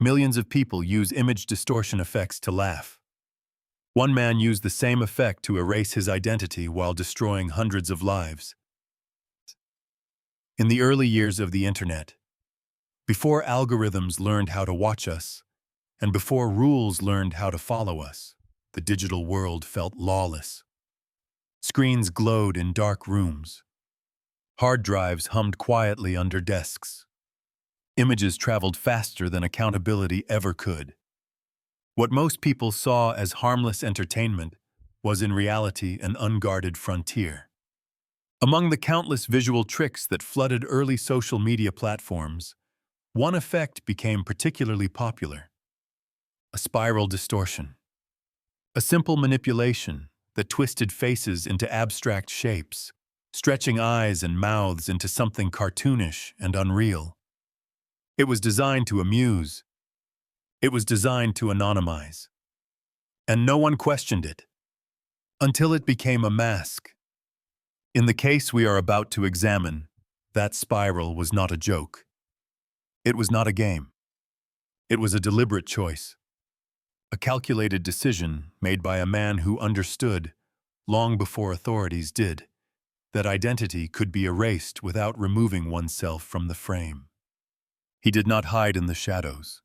Millions of people use image distortion effects to laugh. One man used the same effect to erase his identity while destroying hundreds of lives. In the early years of the internet, before algorithms learned how to watch us, and before rules learned how to follow us, the digital world felt lawless. Screens glowed in dark rooms. Hard drives hummed quietly under desks. Images traveled faster than accountability ever could. What most people saw as harmless entertainment was in reality an unguarded frontier. Among the countless visual tricks that flooded early social media platforms, one effect became particularly popular: a spiral distortion. A simple manipulation that twisted faces into abstract shapes, stretching eyes and mouths into something cartoonish and unreal. It was designed to amuse. It was designed to anonymize. And no one questioned it, until it became a mask. In the case we are about to examine, that spiral was not a joke. It was not a game. It was a deliberate choice. A calculated decision made by a man who understood, long before authorities did, that identity could be erased without removing oneself from the frame. He did not hide in the shadows.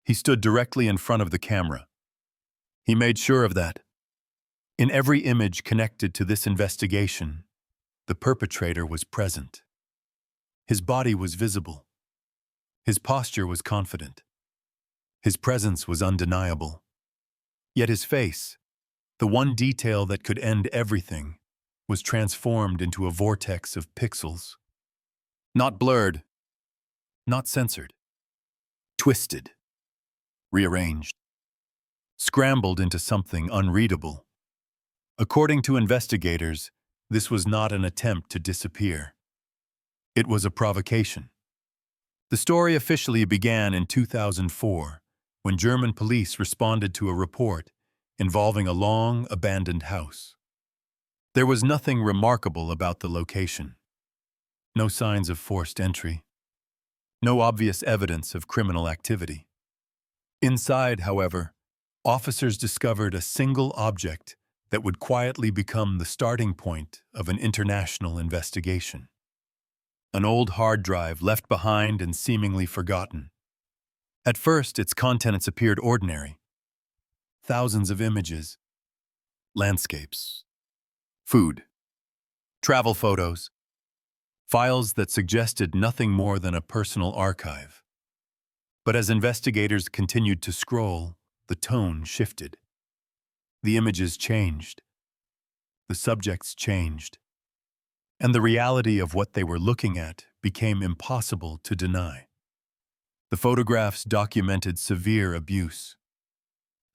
He stood directly in front of the camera. He made sure of that. In every image connected to this investigation, the perpetrator was present. His body was visible. His posture was confident. His presence was undeniable. Yet his face, the one detail that could end everything, was transformed into a vortex of pixels. Not blurred, not censored. Twisted, rearranged, scrambled into something unreadable. According to investigators, this was not an attempt to disappear. It was a provocation. The story officially began in 2004, when German police responded to a report involving a long, abandoned house. There was nothing remarkable about the location. No signs of forced entry. No obvious evidence of criminal activity. Inside, however, officers discovered a single object that would quietly become the starting point of an international investigation. An old hard drive left behind and seemingly forgotten. At first, its contents appeared ordinary. Thousands of images, landscapes, food, travel photos, files that suggested nothing more than a personal archive. But as investigators continued to scroll, the tone shifted. The images changed. The subjects changed. And the reality of what they were looking at became impossible to deny. The photographs documented severe abuse.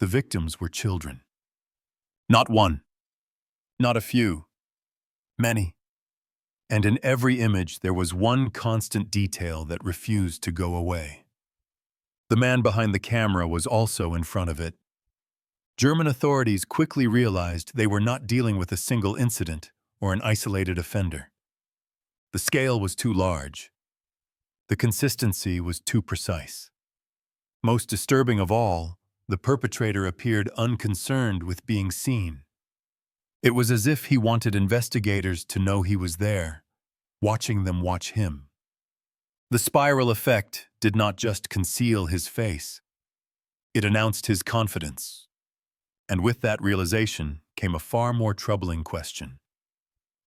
The victims were children. Not one. Not a few. Many. And in every image there was one constant detail that refused to go away. The man behind the camera was also in front of it. German authorities quickly realized they were not dealing with a single incident or an isolated offender. The scale was too large. The consistency was too precise. Most disturbing of all, the perpetrator appeared unconcerned with being seen. It was as if he wanted investigators to know he was there, watching them watch him. The spiral effect did not just conceal his face. It announced his confidence. And with that realization came a far more troubling question.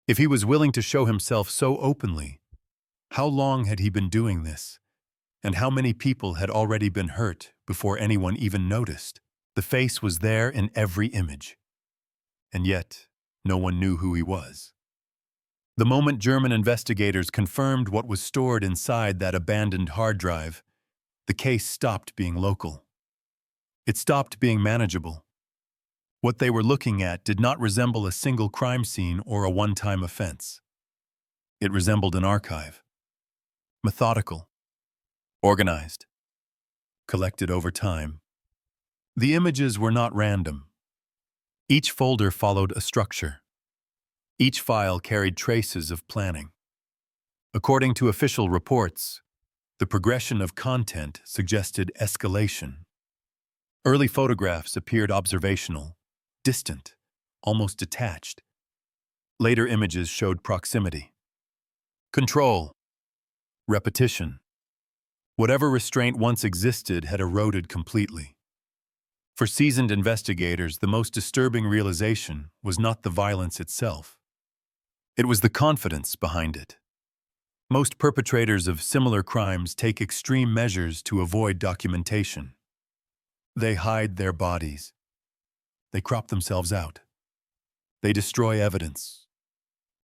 If he was willing to show himself so openly, how long had he been doing this? And how many people had already been hurt before anyone even noticed? The face was there in every image. And yet, no one knew who he was. The moment German investigators confirmed what was stored inside that abandoned hard drive, the case stopped being local. It stopped being manageable. What they were looking at did not resemble a single crime scene or a one-time offense. It resembled an archive. Methodical. Organized. Collected over time. The images were not random. Each folder followed a structure. Each file carried traces of planning. According to official reports, The progression of content suggested escalation. Early photographs appeared observational, distant, almost detached. Later images showed proximity. Control. Repetition. Whatever restraint once existed had eroded completely. For seasoned investigators, the most disturbing realization was not the violence itself. It was the confidence behind it. Most perpetrators of similar crimes take extreme measures to avoid documentation. They hide their bodies. They crop themselves out. They destroy evidence.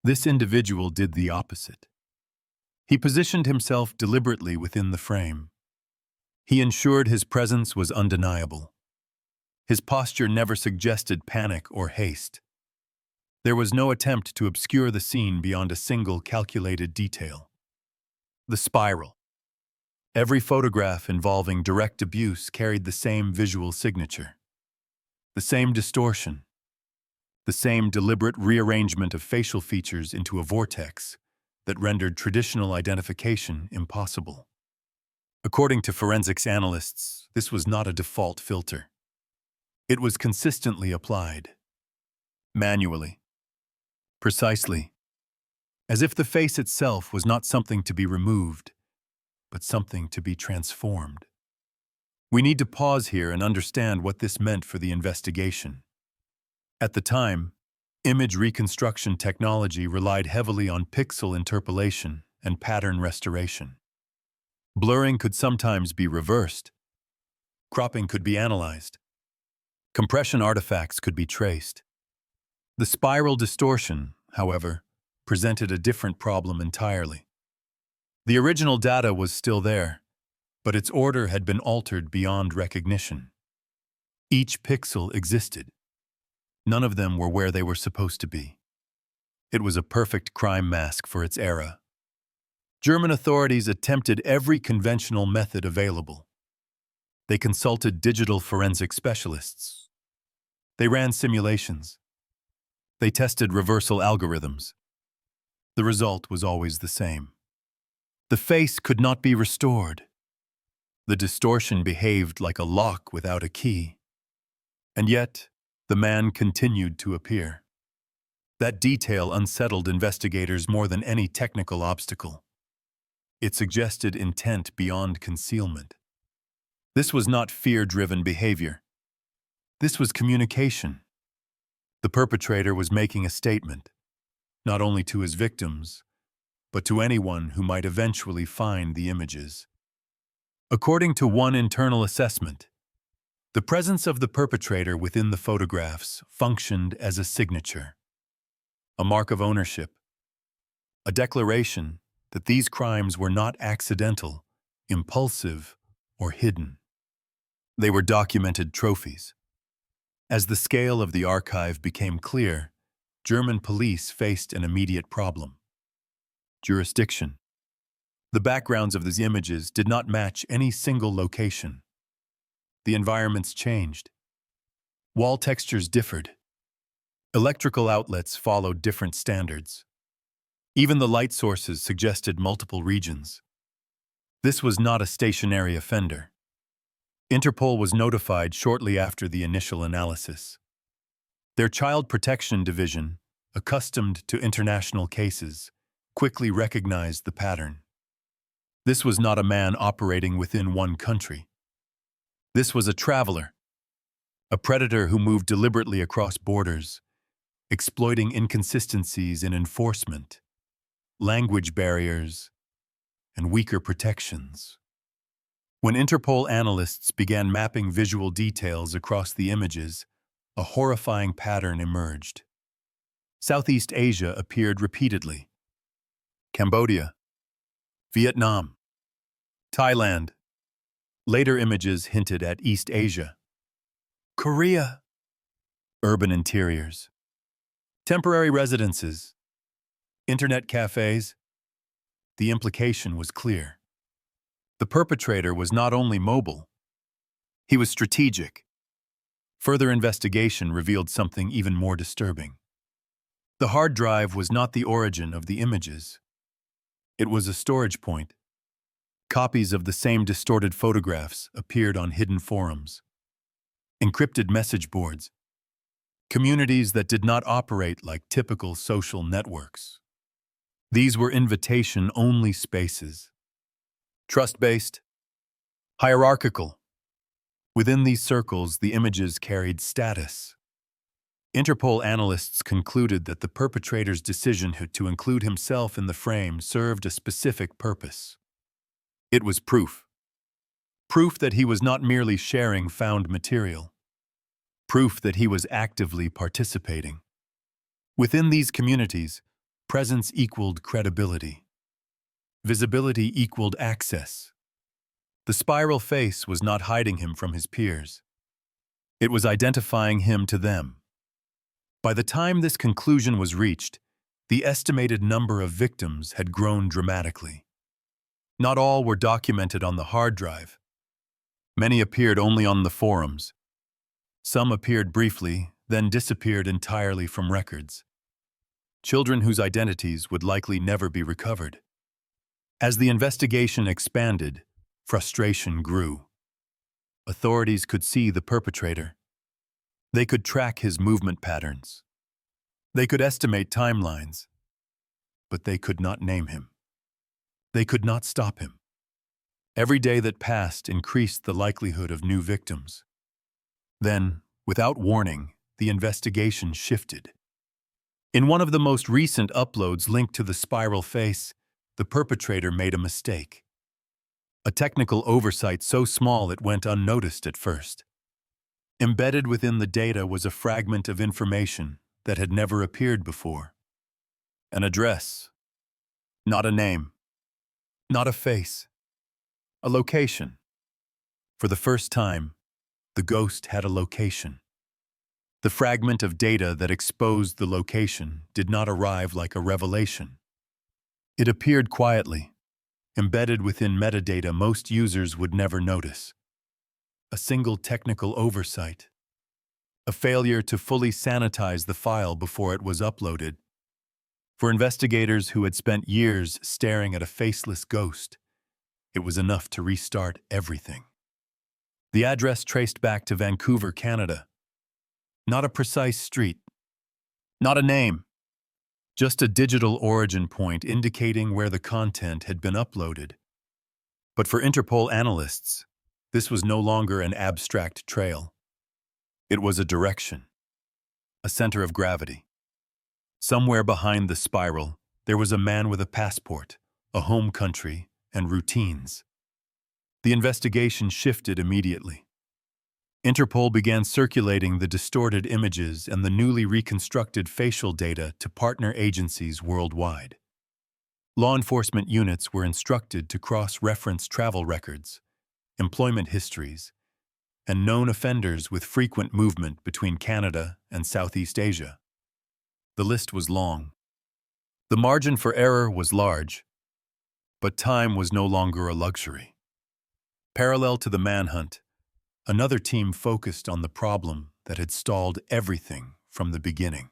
This individual did the opposite. He positioned himself deliberately within the frame. He ensured his presence was undeniable. His posture never suggested panic or haste. There was no attempt to obscure the scene beyond a single calculated detail. The spiral. Every photograph involving direct abuse carried the same visual signature. The same distortion. The same deliberate rearrangement of facial features into a vortex that rendered traditional identification impossible. According to forensics analysts, this was not a default filter. It was consistently applied. Manually. Precisely. As if the face itself was not something to be removed, but something to be transformed. We need to pause here and understand what this meant for the investigation. At the time, image reconstruction technology relied heavily on pixel interpolation and pattern restoration. Blurring could sometimes be reversed. Cropping could be analyzed. Compression artifacts could be traced. The spiral distortion, however, presented a different problem entirely. The original data was still there, but its order had been altered beyond recognition. Each pixel existed. None of them were where they were supposed to be. It was a perfect crime mask for its era. German authorities attempted every conventional method available. They consulted digital forensic specialists. They ran simulations. They tested reversal algorithms. The result was always the same. The face could not be restored. The distortion behaved like a lock without a key. And yet, the man continued to appear. That detail unsettled investigators more than any technical obstacle. It suggested intent beyond concealment. This was not fear-driven behavior. This was communication. The perpetrator was making a statement, not only to his victims, but to anyone who might eventually find the images. According to one internal assessment, the presence of the perpetrator within the photographs functioned as a signature, a mark of ownership, a declaration that these crimes were not accidental, impulsive, or hidden. They were documented trophies. As the scale of the archive became clear, German police faced an immediate problem. Jurisdiction. The backgrounds of these images did not match any single location. The environments changed. Wall textures differed. Electrical outlets followed different standards. Even the light sources suggested multiple regions. This was not a stationary offender. Interpol was notified shortly after the initial analysis. Their Child Protection Division, accustomed to international cases, quickly recognized the pattern. This was not a man operating within one country. This was a traveler, a predator who moved deliberately across borders, exploiting inconsistencies in enforcement, language barriers, and weaker protections. When Interpol analysts began mapping visual details across the images, a horrifying pattern emerged. Southeast Asia appeared repeatedly. Cambodia, Vietnam, Thailand. Later images hinted at East Asia. Korea. Urban interiors. Temporary residences. Internet cafes. The implication was clear. The perpetrator was not only mobile, he was strategic. Further investigation revealed something even more disturbing. The hard drive was not the origin of the images. It was a storage point. Copies of the same distorted photographs appeared on hidden forums, encrypted message boards, communities that did not operate like typical social networks. These were invitation-only spaces, trust-based, hierarchical. Within these circles, the images carried status. Interpol analysts concluded that the perpetrator's decision to include himself in the frame served a specific purpose. It was proof. Proof that he was not merely sharing found material. Proof that he was actively participating. Within these communities, presence equaled credibility. Visibility equaled access. The spiral face was not hiding him from his peers. It was identifying him to them. By the time this conclusion was reached, the estimated number of victims had grown dramatically. Not all were documented on the hard drive. Many appeared only on the forums. Some appeared briefly, then disappeared entirely from records. Children whose identities would likely never be recovered. As the investigation expanded, frustration grew. Authorities could see the perpetrator. They could track his movement patterns. They could estimate timelines, but they could not name him. They could not stop him. Every day that passed increased the likelihood of new victims. Then, without warning, the investigation shifted. In one of the most recent uploads linked to the spiral face, the perpetrator made a mistake. A technical oversight so small it went unnoticed at first. Embedded within the data was a fragment of information that had never appeared before. An address. Not a name. Not a face. A location. For the first time, the ghost had a location. The fragment of data that exposed the location did not arrive like a revelation. It appeared quietly, embedded within metadata most users would never notice. A single technical oversight. A failure to fully sanitize the file before it was uploaded. For investigators who had spent years staring at a faceless ghost, it was enough to restart everything. The address traced back to Vancouver, Canada. Not a precise street. Not a name. Just a digital origin point indicating where the content had been uploaded. But for Interpol analysts, this was no longer an abstract trail. It was a direction. A center of gravity. Somewhere behind the spiral, there was a man with a passport, a home country, and routines. The investigation shifted immediately. Interpol began circulating the distorted images and the newly reconstructed facial data to partner agencies worldwide. Law enforcement units were instructed to cross-reference travel records, employment histories, and known offenders with frequent movement between Canada and Southeast Asia. The list was long. The margin for error was large, but time was no longer a luxury. Parallel to the manhunt, another team focused on the problem that had stalled everything from the beginning.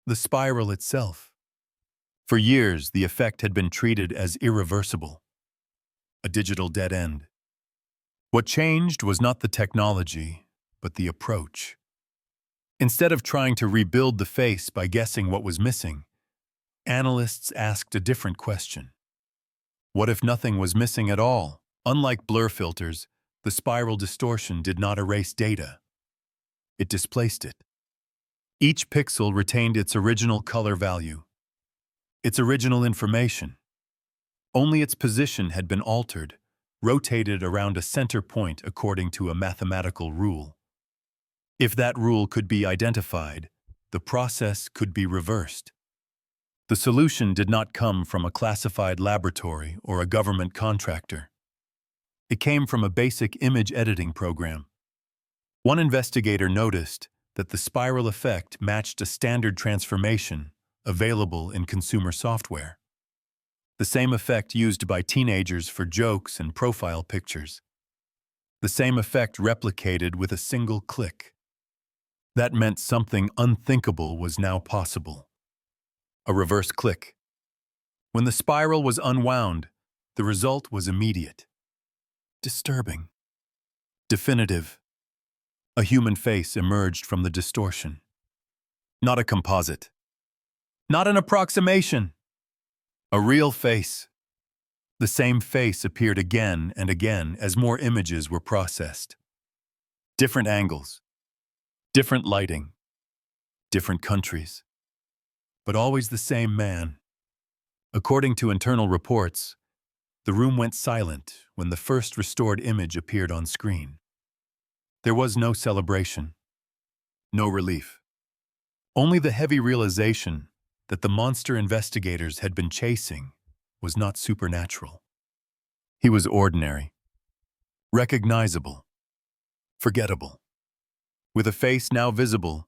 The spiral itself. For years, the effect had been treated as irreversible, a digital dead end. What changed was not the technology, but the approach. Instead of trying to rebuild the face by guessing what was missing, analysts asked a different question. What if nothing was missing at all? Unlike blur filters, the spiral distortion did not erase data. It displaced it. Each pixel retained its original color value, its original information. Only its position had been altered, rotated around a center point according to a mathematical rule. If that rule could be identified, the process could be reversed. The solution did not come from a classified laboratory or a government contractor. It came from a basic image editing program. One investigator noticed that the spiral effect matched a standard transformation available in consumer software. The same effect used by teenagers for jokes and profile pictures. The same effect replicated with a single click. That meant something unthinkable was now possible. A reverse click. When the spiral was unwound, The result was immediate, disturbing, definitive. A human face emerged from the distortion. Not a composite. Not an approximation. A real face. The same face appeared again and again as more images were processed. Different angles, different lighting, different countries, but always the same man. According to internal reports, the room went silent when the first restored image appeared on screen. There was no celebration, no relief. Only the heavy realization that the monster investigators had been chasing was not supernatural. He was ordinary, recognizable, forgettable. With a face now visible,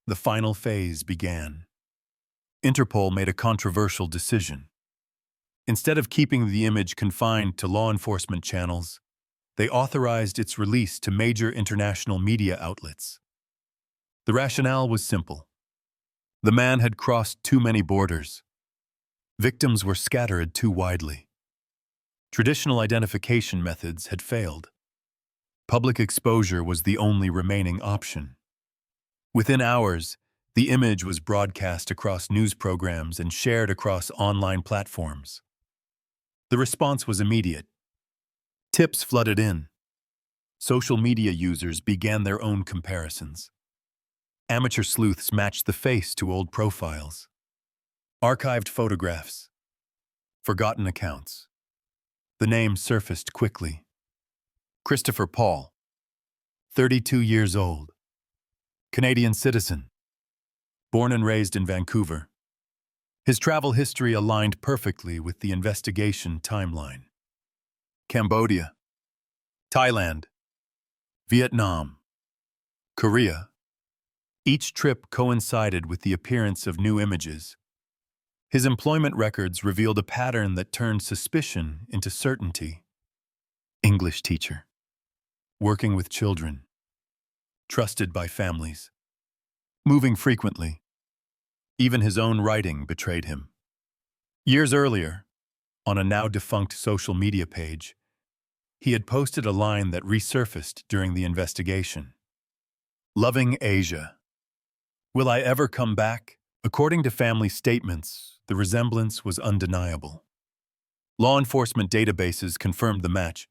the final phase began. Interpol made a controversial decision. Instead of keeping the image confined to law enforcement channels, they authorized its release to major international media outlets. The rationale was simple. The man had crossed too many borders. Victims were scattered too widely. Traditional identification methods had failed. Public exposure was the only remaining option. Within hours, the image was broadcast across news programs and shared across online platforms. The response was immediate. Tips flooded in. Social media users began their own comparisons. Amateur sleuths matched the face to old profiles. Archived photographs. Forgotten accounts. The name surfaced quickly. Christopher Paul, 32 years old. Canadian citizen. Born and raised in Vancouver. His travel history aligned perfectly with the investigation timeline. Cambodia, Thailand, Vietnam, Korea. Each trip coincided with the appearance of new images. His employment records revealed a pattern that turned suspicion into certainty. English teacher. Working with children. Trusted by families. Moving frequently. Even his own writing betrayed him. Years earlier, on a now-defunct social media page, he had posted a line that resurfaced during the investigation. Loving Asia. Will I ever come back? According to family statements, the resemblance was undeniable. Law enforcement databases confirmed the match.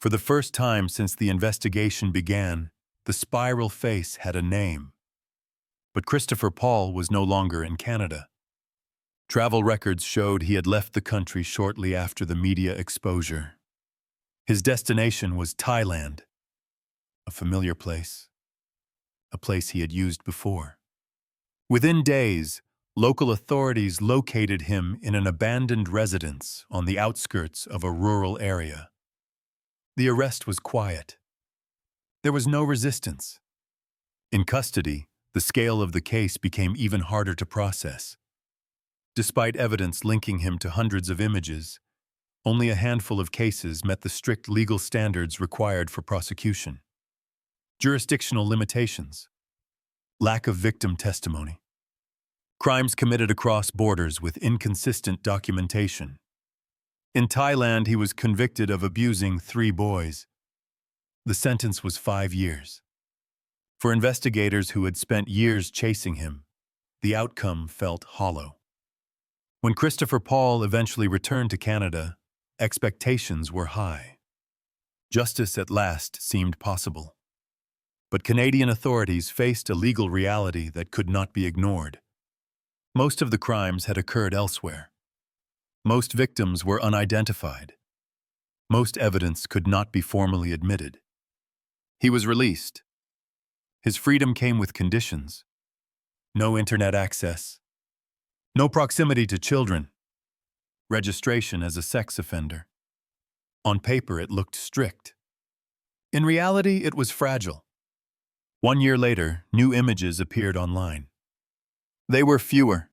For the first time since the investigation began, the spiral face had a name. But Christopher Paul was no longer in Canada. Travel records showed he had left the country shortly after the media exposure. His destination was Thailand, a familiar place, a place he had used before. Within days, local authorities located him in an abandoned residence on the outskirts of a rural area. The arrest was quiet. There was no resistance. In custody, the scale of the case became even harder to process. Despite evidence linking him to hundreds of images, only a handful of cases met the strict legal standards required for prosecution. Jurisdictional limitations. Lack of victim testimony. Crimes committed across borders with inconsistent documentation. In Thailand, he was convicted of abusing 3 boys. The sentence was 5 years. For investigators who had spent years chasing him, the outcome felt hollow. When Christopher Paul eventually returned to Canada, expectations were high. Justice at last seemed possible. But Canadian authorities faced a legal reality that could not be ignored. Most of the crimes had occurred elsewhere. Most victims were unidentified. Most evidence could not be formally admitted. He was released. His freedom came with conditions. No internet access. No proximity to children. Registration as a sex offender. On paper, it looked strict. In reality, it was fragile. 1 year later, new images appeared online. They were fewer,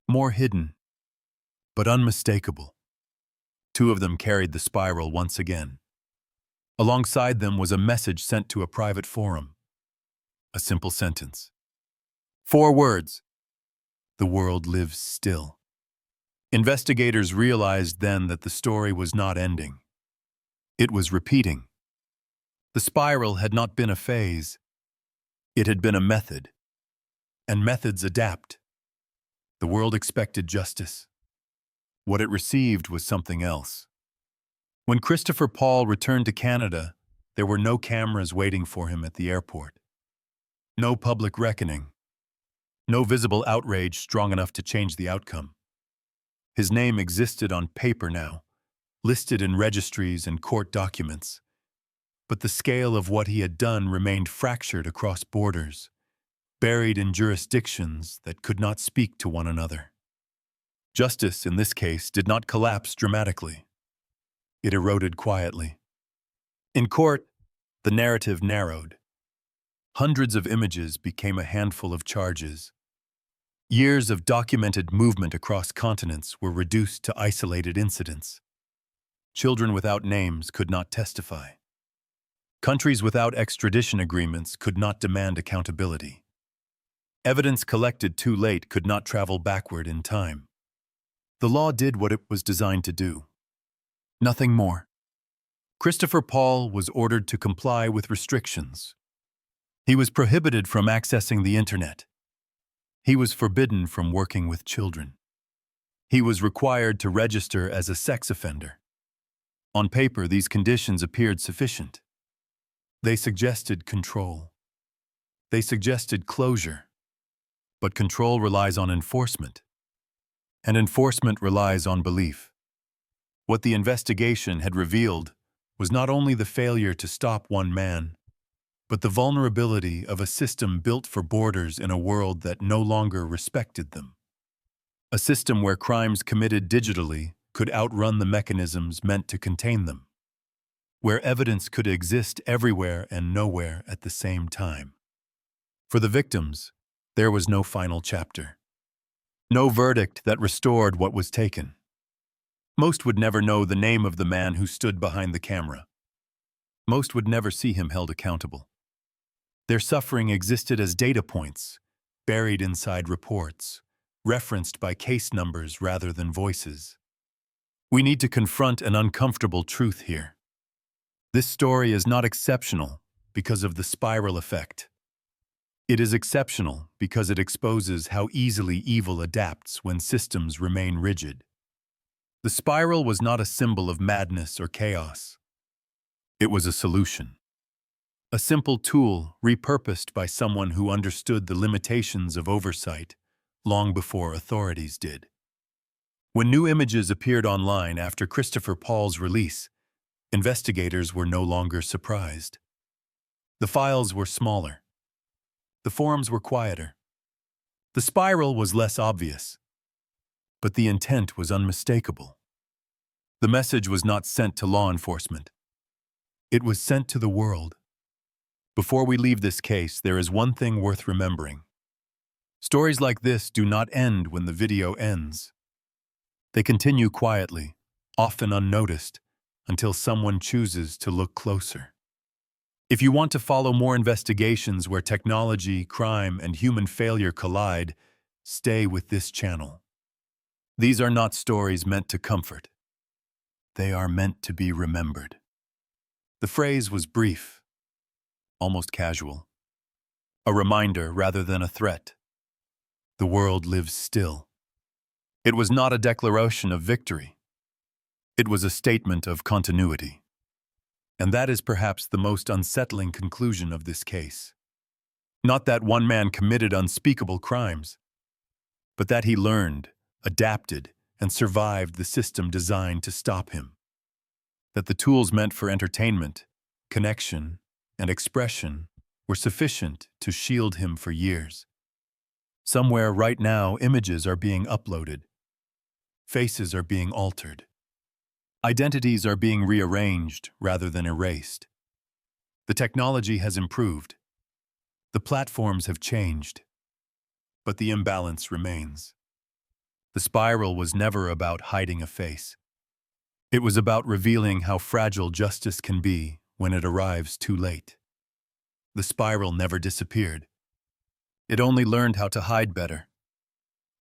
more hidden, but unmistakable. 2 of them carried the spiral once again. Alongside them was a message sent to a private forum. A simple sentence. 4 words. The world lives still. Investigators realized then that the story was not ending. It was repeating. The spiral had not been a phase. It had been a method. And methods adapt. The world expected justice. What it received was something else. When Christopher Paul returned to Canada, there were no cameras waiting for him at the airport. No public reckoning. No visible outrage strong enough to change the outcome. His name existed on paper now, listed in registries and court documents. But the scale of what he had done remained fractured across borders, buried in jurisdictions that could not speak to one another. Justice, in this case, did not collapse dramatically. It eroded quietly. In court, the narrative narrowed. Hundreds of images became a handful of charges. Years of documented movement across continents were reduced to isolated incidents. Children without names could not testify. Countries without extradition agreements could not demand accountability. Evidence collected too late could not travel backward in time. The law did what it was designed to do. Nothing more. Christopher Paul was ordered to comply with restrictions. He was prohibited from accessing the internet. He was forbidden from working with children. He was required to register as a sex offender. On paper, these conditions appeared sufficient. They suggested control. They suggested closure. But control relies on enforcement. And enforcement relies on belief. What the investigation had revealed was not only the failure to stop one man, but the vulnerability of a system built for borders in a world that no longer respected them. A system where crimes committed digitally could outrun the mechanisms meant to contain them. Where evidence could exist everywhere and nowhere at the same time. For the victims, there was no final chapter. No verdict that restored what was taken. Most would never know the name of the man who stood behind the camera. Most would never see him held accountable. Their suffering existed as data points, buried inside reports, referenced by case numbers rather than voices. We need to confront an uncomfortable truth here. This story is not exceptional because of the spiral effect. It is exceptional because it exposes how easily evil adapts when systems remain rigid. The spiral was not a symbol of madness or chaos. It was a solution. A simple tool repurposed by someone who understood the limitations of oversight long before authorities did. When new images appeared online after Christopher Paul's release, investigators were no longer surprised. The files were smaller. The forums were quieter. The spiral was less obvious. But the intent was unmistakable. The message was not sent to law enforcement. It was sent to the world. Before we leave this case, there is one thing worth remembering. Stories like this do not end when the video ends. They continue quietly, often unnoticed, until someone chooses to look closer. If you want to follow more investigations where technology, crime, and human failure collide, stay with this channel. These are not stories meant to comfort. They are meant to be remembered. The phrase was brief, almost casual. A reminder rather than a threat. The world lives still. It was not a declaration of victory. It was a statement of continuity. And that is perhaps the most unsettling conclusion of this case. Not that one man committed unspeakable crimes, but that he learned, adapted, and survived the system designed to stop him. That the tools meant for entertainment, connection, and expression were sufficient to shield him for years. Somewhere right now, images are being uploaded. Faces are being altered. Identities are being rearranged rather than erased. The technology has improved. The platforms have changed. But the imbalance remains. The spiral was never about hiding a face. It was about revealing how fragile justice can be when it arrives too late. The spiral never disappeared. It only learned how to hide better.